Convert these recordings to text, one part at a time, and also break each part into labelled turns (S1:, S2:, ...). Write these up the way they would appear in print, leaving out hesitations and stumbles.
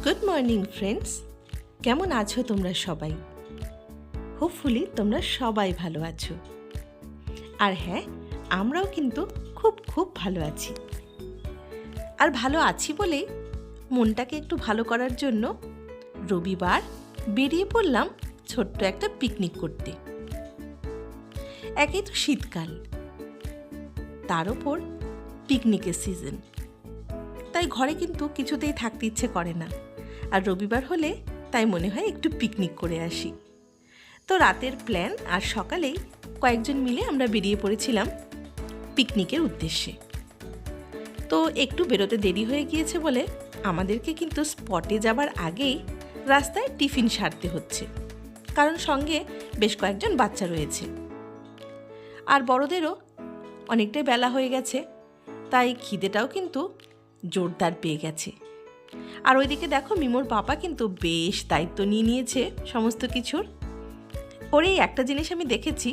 S1: Good morning friends, কেমন আছো তোমরা সবাই? হোপফুলি তোমরা সবাই ভালো আছো। আর হ্যাঁ, আমরাও কিন্তু খুব ভালো আছি। আর ভালো আছি বলেই মনটাকে একটু ভালো করার জন্য রবিবার বেরিয়ে পড়লাম ছোট্ট একটা পিকনিক করতে। একেই তো শীতকাল, তার ওপর পিকনিকের সিজন, তাই ঘরে কিন্তু কিছুতেই থাকতে ইচ্ছে করে না। আর রবিবার হলে তাই মনে হয় একটু পিকনিক করে আসি। তো রাতের প্ল্যান আর সকালেই কয়েকজন মিলে আমরা বেরিয়ে পড়েছিলাম পিকনিকের উদ্দেশ্যে। তো একটু বেরোতে দেরি হয়ে গিয়েছে বলে আমাদেরকে কিন্তু স্পটে যাবার আগেই রাস্তায় টিফিন সারতে হচ্ছে, কারণ সঙ্গে বেশ কয়েকজন বাচ্চা রয়েছে। আর বড়দেরও অনেকটাই বেলা হয়ে গেছে, তাই খিদেটাও কিন্তু জোরদার পেয়ে গেছে। আর ওইদিকে দেখো, মিমোর পাপা কিন্তু বেশ দায়িত্ব নিয়ে নিয়েছে সমস্ত কিছুর। ওর এই একটা জিনিস আমি দেখেছি,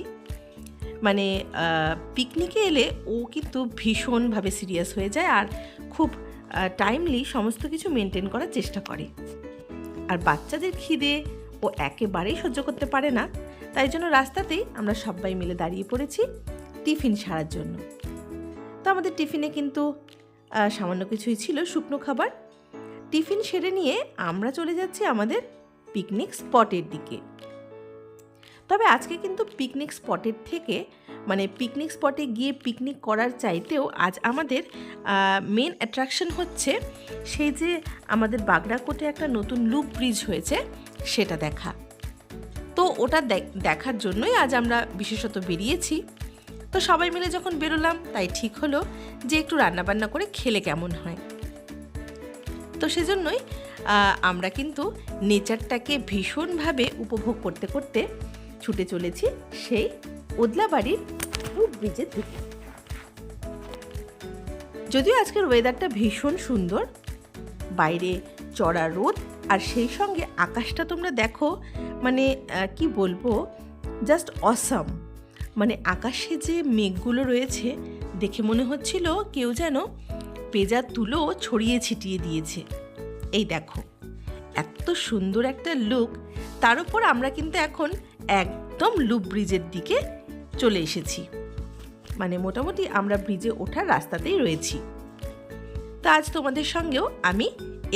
S1: মানে পিকনিকে এলে ও কিন্তু ভীষণভাবে সিরিয়াস হয়ে যায় আর খুব টাইমলি সমস্ত কিছু মেনটেন করার চেষ্টা করে। আর বাচ্চাদের খিদে ও একেবারেই সহ্য করতে পারে না, তাই জন্য রাস্তাতেই আমরা সবাই মিলে দাঁড়িয়ে পড়েছি টিফিন সারার জন্য। তো আমাদের টিফিনে কিন্তু সামান্য কিছুই ছিল শুকনো খাবার। টিফিন সেরে নিয়ে আমরা চলে যাচ্ছি আমাদের পিকনিক স্পটের দিকে। তবে আজকে কিন্তু পিকনিক স্পটের থেকে, মানে পিকনিক স্পটে গিয়ে পিকনিক করার চাইতেও আজ আমাদের মেন অ্যাট্রাকশন হচ্ছে সেই যে আমাদের বাগড়াকোটে একটা নতুন লুপ ব্রিজ হয়েছে সেটা দেখা। তো ওটা দেখার জন্যই আজ আমরা বিশেষত বেরিয়েছি। তো সবাই মিলে যখন বেরোলাম, তাই ঠিক হলো যে একটু রান্নাবান্না করে খেলে কেমন হয়। তো সেজন্যই আমরা কিন্তু নেচারটাকে ভীষণভাবে উপভোগ করতে করতে ছুটে চলেছি সেই ওদলাবাড়ির লুপ ব্রিজের দিকে। যদিও আজকের ওয়েদারটা ভীষণ সুন্দর, বাইরে চড়া রোদ, আর সেই সঙ্গে আকাশটা তোমরা দেখো, মানে কি বলবো, জাস্ট অসাম। মানে আকাশে যে মেঘগুলো রয়েছে দেখে মনে হচ্ছিল কেউ যেন পেঁজা তুলো ছড়িয়ে ছিটিয়ে দিয়েছে। এই দেখো, এত সুন্দর একটা লুক। তার উপর আমরা কিন্তু এখন একদম লুপ ব্রিজের দিকে চলে এসেছি, মানে মোটামুটি আমরা ব্রিজে ওঠার রাস্তাতেই রয়েছি। তা আজ তোমাদের সঙ্গেও আমি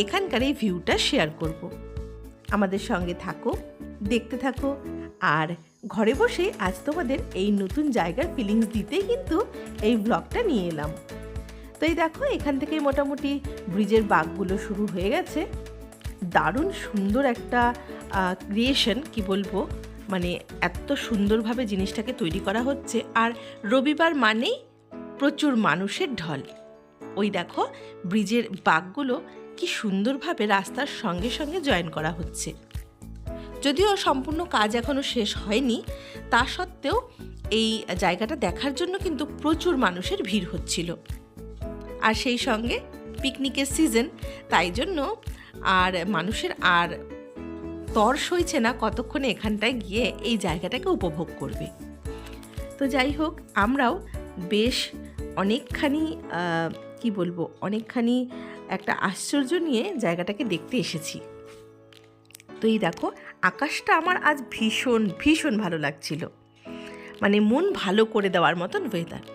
S1: এখানকার এই ভিউটা শেয়ার করব। আমাদের সঙ্গে থাকো, দেখতে থাকো। আর ঘরে বসে আজ তোমাদের এই নতুন জায়গার ফিলিংস দিতেই কিন্তু এই ব্লগটা নিয়ে এলাম। তো এই দেখো, এখান থেকেই মোটামুটি ব্রিজের বাঁকগুলো শুরু হয়ে গেছে। দারুণ সুন্দর একটা ক্রিয়েশন, কি বলবো, মানে এত সুন্দরভাবে জিনিসটাকে তৈরি করা হচ্ছে। আর রবিবার মানেই প্রচুর মানুষের ঢল। ওই দেখো, ব্রিজের বাঁকগুলো কি সুন্দরভাবে রাস্তার সঙ্গে সঙ্গে জয়েন করা হচ্ছে। যদিও সম্পূর্ণ কাজ এখনও শেষ হয়নি, তা সত্ত্বেও এই জায়গাটা দেখার জন্য কিন্তু প্রচুর মানুষের ভিড় হচ্ছিল। আর সেই সঙ্গে পিকনিকের সিজন, তাই জন্য আর মানুষের আর তর সইছে না কতক্ষণে এখানটায় গিয়ে এই জায়গাটাকে উপভোগ করবে। তো যাই হোক, আমরাও বেশ অনেকখানি কি বলবো, অনেকখানি একটা আশ্চর্য নিয়ে জায়গাটাকে দেখতে এসেছি। তো এই দেখো, আকাশটা আমার আজ ভীষণ ভালো লাগছিল, মানে মন ভালো করে দেওয়ার মতন ওয়েদার।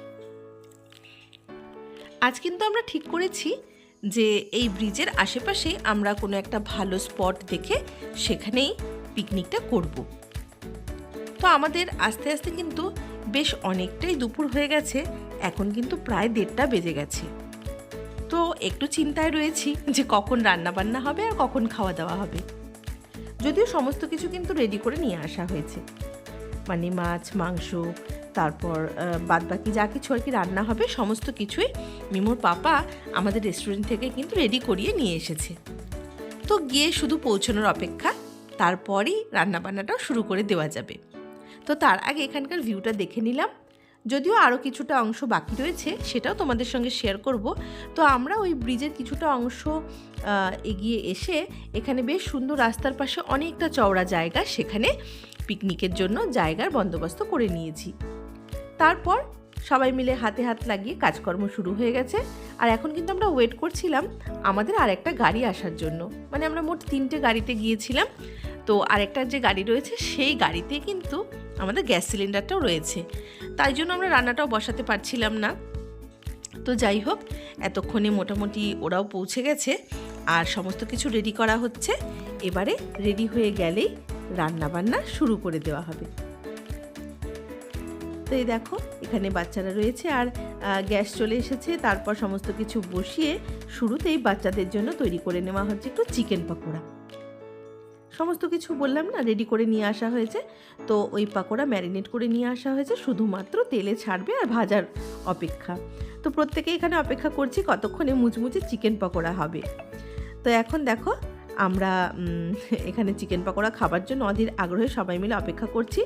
S1: আজ কিন্তু আমরা ঠিক করেছি যে এই ব্রিজের আশেপাশেই আমরা কোনো একটা ভালো স্পট দেখে সেখানেই পিকনিকটা করব। তো আমাদের আস্তে আস্তে কিন্তু বেশ অনেকটাই দুপুর হয়ে গেছে, এখন কিন্তু প্রায় 1:30 বেজে গেছে। তো একটু চিন্তায় রয়েছি যে কখন রান্নাবান্না হবে আর কখন খাওয়া দাওয়া হবে। যদিও সমস্ত কিছু কিন্তু রেডি করে নিয়ে আসা হয়েছে, মানে মাছ, মাংস, তারপর বাদবাকি যা কিছু আর কি রান্না হবে সমস্ত কিছুই মিমোর পাপা আমাদের রেস্টুরেন্ট থেকে কিন্তু রেডি করিয়ে নিয়ে এসেছে। তো গিয়ে শুধু পৌঁছানোর অপেক্ষা, তারপরই রান্নাবান্নাটাও শুরু করে দেওয়া যাবে। তো তার আগে এখানকার ভিউটা দেখে নিলাম। যদিও আরও কিছুটা অংশ বাকি রয়েছে, সেটাও তোমাদের সঙ্গে শেয়ার করব। তো আমরা ওই ব্রিজের কিছুটা অংশ এগিয়ে এসে এখানে বেশ সুন্দর রাস্তার পাশে অনেকটা চওড়া জায়গা, সেখানে পিকনিকের জন্য জায়গার বন্দোবস্ত করে নিয়েছি। তারপর সবাই মিলে হাতে হাত লাগিয়ে কাজকর্ম শুরু হয়ে গেছে। আর এখন কিন্তু আমরা ওয়েট করছিলাম আমাদের আরেকটা গাড়ি আসার জন্য। মানে আমরা মোট 3টে গাড়িতে গিয়েছিলাম, তো আরেকটা যে গাড়ি রয়েছে সেই গাড়িতে কিন্তু আমাদের গ্যাস সিলিন্ডারটাও রয়েছে, তাই জন্য আমরা রান্নাটাও বসাতে পারছিলাম না। তো যাই হোক, এতক্ষণে মোটামুটি ওরাও পৌঁছে গেছে আর সমস্ত কিছু রেডি করা হচ্ছে। এবারে রেডি হয়ে গেলেই রান্নাবান্না শুরু করে দেওয়া হবে। তো এই দেখো, এখানে বাচ্চারা রয়েছে আর গ্যাস চলে এসেছে। তারপর সমস্ত কিছু বসিয়ে শুরুতেই বাচ্চাদের জন্য তৈরি করে নেওয়া হচ্ছে একটু চিকেন পাকোড়া। সমস্ত কিছু বললাম না, রেডি করে নিয়ে আসা হয়েছে। তো ওই পাকোড়া ম্যারিনেট করে নিয়ে আসা হয়েছে, শুধুমাত্র তেলে ছাড়বে আর ভাজার অপেক্ষা। তো প্রত্যেকে এখানে অপেক্ষা করছি কতক্ষণে মুচমুচে চিকেন পাকোড়া হবে। তো এখন দেখো, আমরা এখানে চিকেন পাকোড়া খাবার জন্য অধীর আগ্রহে সবাই মিলে অপেক্ষা করছি।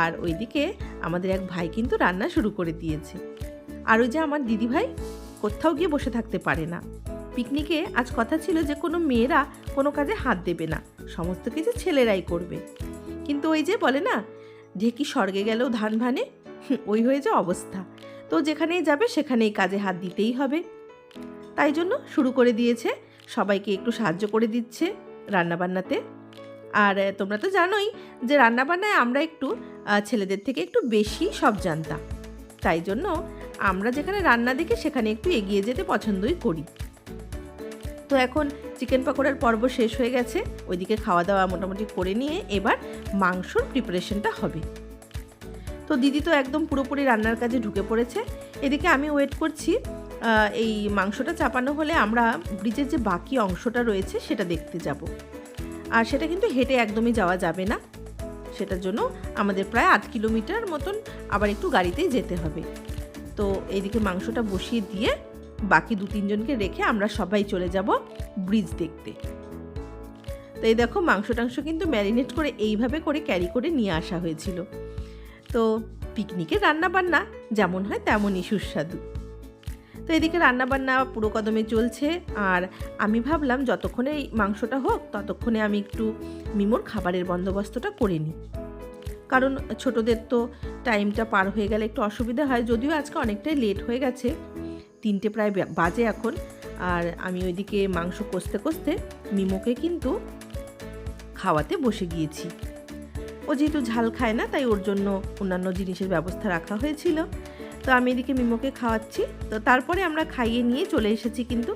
S1: আর ওইদিকে আমাদের এক ভাই কিন্তু রান্না শুরু করে দিয়েছে। আর ওই যে আমার দিদিভাই কোথাও গিয়ে বসে থাকতে পারে না। পিকনিকে আজ কথা ছিল যে কোনো মেয়েরা কোনো কাজে হাত দেবে না, সমস্ত কিছু ছেলেরাই করবে। কিন্তু ওই যে বলে না, ঢেকি স্বর্গে গেলেও ধান ভানে, ওই হয়ে যে অবস্থা। তো যেখানেই যাবে সেখানেই কাজে হাত দিতেই হবে। তাই জন্য শুরু করে দিয়েছে, সবাইকে একটু সাহায্য করে দিচ্ছে রান্নাবান্নাতে। আর তোমরা তো জানোই যে রান্নাবান্নায় আমরা একটু ছেলেদের থেকে একটু বেশি সব জানতাম, তাই জন্য আমরা যেখানে রান্না দেখি সেখানে একটু এগিয়ে যেতে পছন্দই করি। তো এখন চিকেন পাকোড়ার পর্ব শেষ হয়ে গেছে, ওইদিকে খাওয়া দাওয়া মোটামুটি করে নিয়ে এবার মাংসর প্রিপারেশনটা হবে। তো দিদি তো একদম পুরোপুরি রান্নার কাজে ঢুকে পড়েছে। এদিকে আমি ওয়েট করছি এই মাংসটা চাপানো হলে আমরা ব্রিজের যে বাকি অংশটা রয়েছে সেটা দেখতে যাব। আর সেটা কিন্তু হেঁটে একদমই যাওয়া যাবে না, সেটার জন্য আমাদের প্রায় 8 কিলোমিটার মতন আবার একটু গাড়িতেই যেতে হবে। তো এইদিকে মাংসটা বসিয়ে দিয়ে বাকি 2-3 জনকে রেখে আমরা সবাই চলে যাব ব্রিজ দেখতে। তো এই দেখো, মাংস টাংস কিন্তু ম্যারিনেট করে এইভাবে করে ক্যারি করে নিয়ে আসা হয়েছিল। তো পিকনিকের রান্নাবান্না যেমন হয় তেমনই সুস্বাদু। তো এদিকে রান্নাবান্না পুরো কদমে চলছে। আর আমি ভাবলাম যতক্ষণে এই মাংসটা হোক ততক্ষণে আমি একটু মিমোর খাবারের বন্দোবস্তটা করে নিই, কারণ ছোটদের তো টাইমটা পার হয়ে গেলে একটু অসুবিধা হয়। যদিও আজকে অনেকটাই লেট হয়ে গেছে, 3টে প্রায় বাজে এখন। আর আমি ওইদিকে মাংস কষতে কষতে মিমোকে কিন্তু খাওয়াতে বসে গিয়েছি। ও যেহেতু ঝাল খায় না, তাই ওর জন্য অন্যান্য জিনিসের ব্যবস্থা রাখা হয়েছিল। তো আমি এদিকে মিমোকে খাওয়াচ্ছি। তো তারপরে আমরা খাইয়ে নিয়ে চলে এসেছি কিন্তু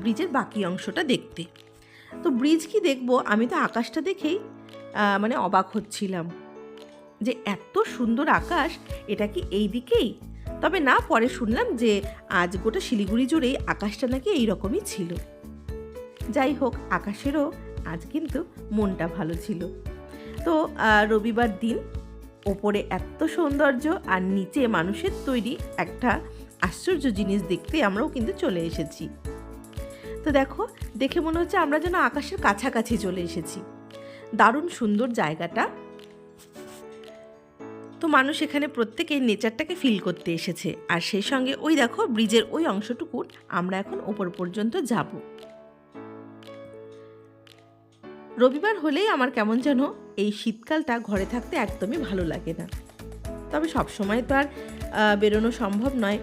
S1: ব্রিজের বাকি অংশটা দেখতে। তো ব্রিজ কি দেখবো, আমি তো আকাশটা দেখেই মানে অবাক হচ্ছিলাম যে এত সুন্দর আকাশ, এটা কি এই দিকেই? তবে না, পরে শুনলাম যে আজ গোটা শিলিগুড়ি জুড়েই আকাশটা নাকি এইরকমই ছিল। যাই হোক, আকাশেরও আজ কিন্তু মনটা ভালো ছিল। তো রবিবার দিন ওপরে এত সৌন্দর্য আর নিচে মানুষের তৈরি একটা আশ্চর্য জিনিস দেখতে আমরাও কিন্তু চলে এসেছি। তো দেখো, দেখে মনে হচ্ছে আমরা যেন আকাশের কাছাকাছি চলে এসেছি। দারুণ সুন্দর জায়গাটা। তো মানুষ এখানে প্রত্যেকে নেচারটাকে ফিল করতে এসেছে। আর সেই সঙ্গে ওই দেখো, ব্রিজের ওই অংশটুকু আমরা এখন ওপর পর্যন্ত যাব। রবিবার হলেই আমার কেমন যেন এই শীতকালটা ঘরে থাকতে একদমই ভালো লাগে না। তবে সবসময় তো আর বেরোনো সম্ভব নয়।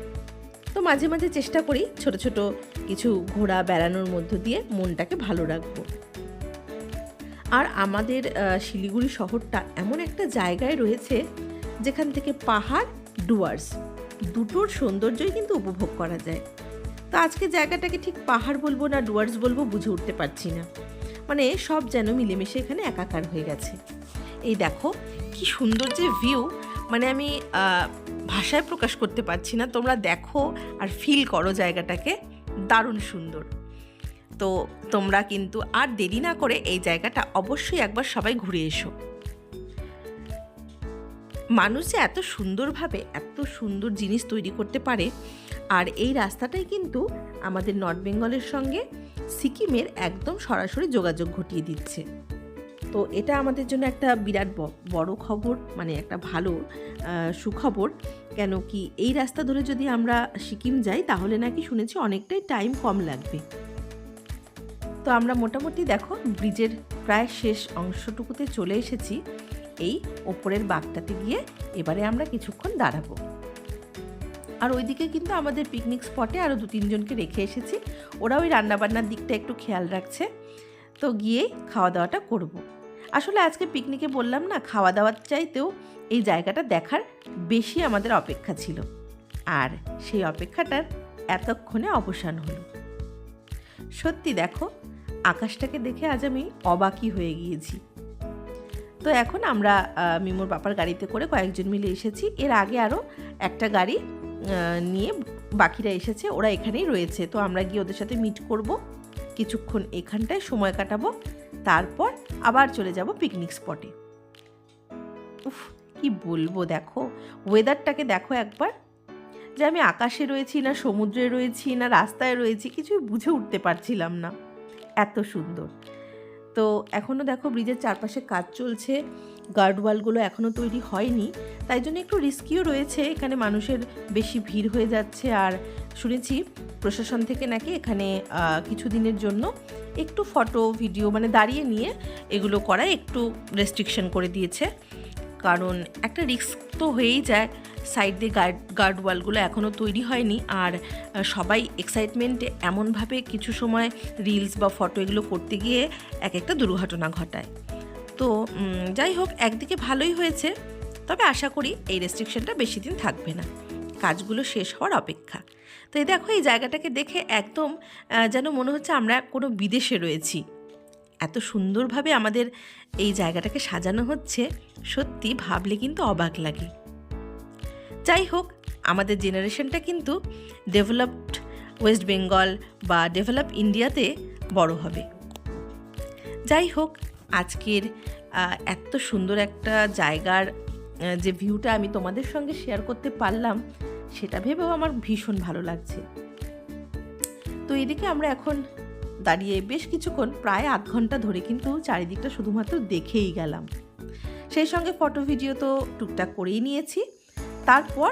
S1: তো মাঝে মাঝে চেষ্টা করি ছোট ছোট কিছু ঘোরা বেড়ানোর মধ্য দিয়ে মনটাকে ভালো রাখবো। আর আমাদের শিলিগুড়ি শহরটা এমন একটা জায়গায় রয়েছে যেখান থেকে পাহাড়, ডুয়ার্স দুটোর সৌন্দর্যই কিন্তু উপভোগ করা যায়। তো আজকে জায়গাটাকে ঠিক পাহাড় বলবো না ডুয়ার্স বলবো বুঝে উঠতে পারছি না, মানে সব যেন মিলেমিশে এখানে একাকার হয়ে গেছে। এই দেখো কি সুন্দর যে ভিউ, মানে আমি ভাষায় প্রকাশ করতে পারছি না। তোমরা দেখো আর ফিল করো জায়গাটাকে, দারুণ সুন্দর। তো তোমরা কিন্তু আর দেরি না করে এই জায়গাটা অবশ্যই একবার সবাই ঘুরে এসো। মানুষ যে এত সুন্দরভাবে এত সুন্দর জিনিস তৈরি করতে পারে। আর এই রাস্তাটাই কিন্তু আমাদের নর্থ বেঙ্গলের সঙ্গে সিকিমের একদম সরাসরি যোগাযোগ ঘটিয়ে দিচ্ছে। তো এটা আমাদের জন্য একটা বিরাট বড় খবর, মানে একটা ভালো সুখবর। কেন কি এই রাস্তা ধরে যদি আমরা সিকিম যাই তাহলে নাকি শুনেছি অনেকটাই টাইম কম লাগবে। তো আমরা মোটামুটি দেখো ব্রিজের প্রায় শেষ অংশটুকুতে চলে এসেছি। এই ওপরের বাঁকটাতে গিয়ে এবারে আমরা কিছুক্ষণ দাঁড়াবো। আর ওইদিকে কিন্তু আমাদের পিকনিক স্পটে আরও 2-3 জনকে রেখে এসেছি, ওরা ওই রান্নাবান্নার দিকটা একটু খেয়াল রাখছে। তো গিয়েই খাওয়া দাওয়াটা করব। আসলে আজকে পিকনিকে বললাম না, খাওয়া দাওয়ার চাইতেও এই জায়গাটা দেখার বেশি আমাদের অপেক্ষা ছিল, আর সেই অপেক্ষাটার এতক্ষণে অবসান হলো। সত্যি দেখো, আকাশটাকে দেখে আজ আমি অবাকই হয়ে গিয়েছি। তো এখন আমরা মিমোর বাবার গাড়িতে করে কয়েকজন মিলে এসেছি। এর আগে আরও একটা গাড়ি নিয়ে বাকিরা এসেছে, ওরা এখানেই রয়েছে। তো আমরা গিয়ে ওদের সাথে মিট করব, কিছুক্ষণ এখানটায় সময় কাটাবো, তারপর আবার চলে যাব পিকনিক স্পটে। উফ, কি বলবো, দেখো ওয়েদারটাকে দেখো একবার, যে আমি আকাশে রয়েছি না সমুদ্রে রয়েছি না রাস্তায় রয়েছি কিছুই বুঝে উঠতে পারছিলাম না, এত সুন্দর। তো এখনও দেখো ব্রিজের চারপাশে কাজ চলছে, গার্ডওয়ালগুলো এখনও তৈরি হয়নি, তাই জন্য একটু রিস্কিও রয়েছে, এখানে মানুষের বেশি ভিড় হয়ে যাচ্ছে। আর শুনেছি প্রশাসন থেকে নাকি এখানে কিছুদিনের জন্য একটু ফটো ভিডিও মানে দাঁড়িয়ে নিয়ে এগুলো করায় একটু রেস্ট্রিকশন করে দিয়েছে, কারণ একটা রিস্ক তো হয়েই যায়। সাইড দিয়ে গার্ডওয়ালগুলো এখনও তৈরি হয়নি, আর সবাই এক্সাইটমেন্টে এমনভাবে কিছু সময় রিলস বা ফটো এগুলো করতে গিয়ে একটা দুর্ঘটনা ঘটায়। তো যাই হোক, একদিকে ভালোই হয়েছে, তবে আশা করি এই রেস্ট্রিকশনটা বেশি দিন থাকবে না, কাজগুলো শেষ হওয়ার অপেক্ষা। তো এই দেখো, এই জায়গাটাকে দেখে একদম যেন মনে হচ্ছে আমরা কোনো বিদেশে রয়েছি, এত সুন্দরভাবে আমাদের এই জায়গাটাকে সাজানো হচ্ছে, সত্যি ভাবলে কিন্তু অবাক লাগে। যাই হোক, আমাদের জেনারেশনটা কিন্তু ডেভেলপড ওয়েস্ট বেঙ্গল বা ডেভেলপ ইন্ডিয়াতে বড় হবে। যাই হোক, আজকের এত সুন্দর একটা জায়গার যে ভিউটা আমি তোমাদের সঙ্গে শেয়ার করতে পারলাম, সেটা ভেবেও আমার ভীষণ ভালো লাগছে। তো এদিকে আমরা এখন দাঁড়িয়ে বেশ কিছুক্ষণ, প্রায় আধ ঘন্টা ধরে কিন্তু চারিদিকটা শুধুমাত্র দেখেই গেলাম। সেই সঙ্গে ফটো ভিডিও তো টুকটাক করেই নিয়েছি। তারপর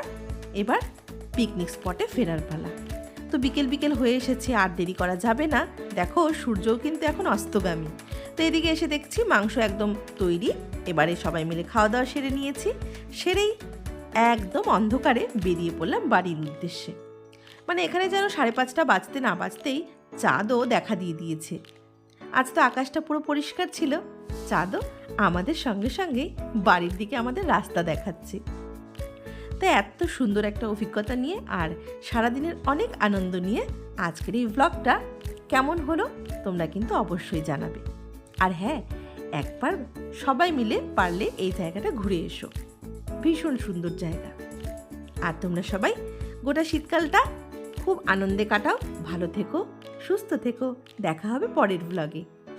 S1: এবার পিকনিক স্পটে ফেরার পালা। তো বিকেল বিকেল হয়ে এসেছে, আর দেরি করা যাবে না। দেখো, সূর্যও কিন্তু এখন অস্তগামী। তো এদিকে এসে দেখছি মাংস একদম তৈরি, এবারে সবাই মিলে খাওয়া দাওয়া সেরে নিয়েছি। সেরেই একদম অন্ধকারে বেরিয়ে পড়লাম বাড়ির উদ্দেশ্যে। মানে এখানে যেন 5:30 বাজতে না বাজতেই চাঁদও দেখা দিয়ে দিয়েছে। আজ তো আকাশটা পুরো পরিষ্কার ছিল, চাঁদও আমাদের সঙ্গে সঙ্গে বাড়ির দিকে আমাদের রাস্তা দেখাচ্ছে। তাই এত সুন্দর একটা অভিজ্ঞতা নিয়ে আর সারাদিনের অনেক আনন্দ নিয়ে আজকের এই ব্লগটা কেমন হলো তোমরা কিন্তু অবশ্যই জানাবে। আর হ্যাঁ, একবার সবাই মিলে পারলে এই জায়গাটা ঘুরে এসো, ভীষণ সুন্দর জায়গা। আর তোমরা সবাই গোটা শীতকালটা খুব আনন্দে কাটাও, ভালো থেকো, সুস্থ থেকো। দেখা হবে পরের ব্লগে।